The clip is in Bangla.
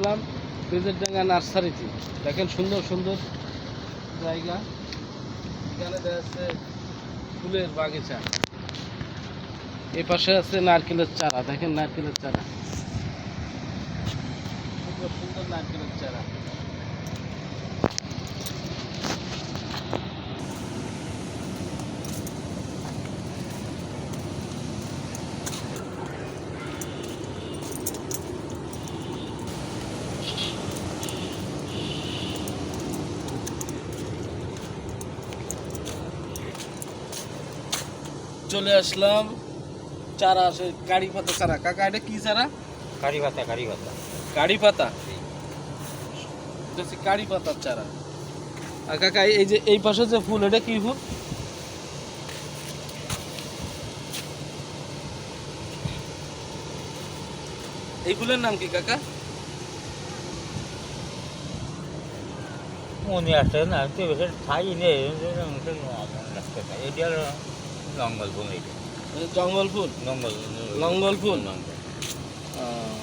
আসলাম বেজেরডাঙ্গা নার্সারিতে। দেখেন সুন্দর সুন্দর জায়গা। এখানে দেখা যাচ্ছে ফুলের বাগিচা, এ পাশে আছে নারকেলের চারা। দেখেন নারকেলের চারা, সুন্দর সুন্দর নারকেলের চারা। চলে আসলাম চারা আছে, কারি পাতা চারা। কাকা এটা কি চারা? কারি পাতা, কারি পাতা। কারি পাতা, এটা হচ্ছে কারি পাতার চারা। আর কাকা এই যে এই পাশে যে ফুল, এটা কি ফুল? এই ফুলের নাম কি কাকা? মনে আসছে না, তো বেশি ঠাই নেই। এটা হলো লঙ্গল ফুল। এটা জঙ্গল ফুল, লঙ্গল লঙ্গল ফুল। লঙ্গল। আহ,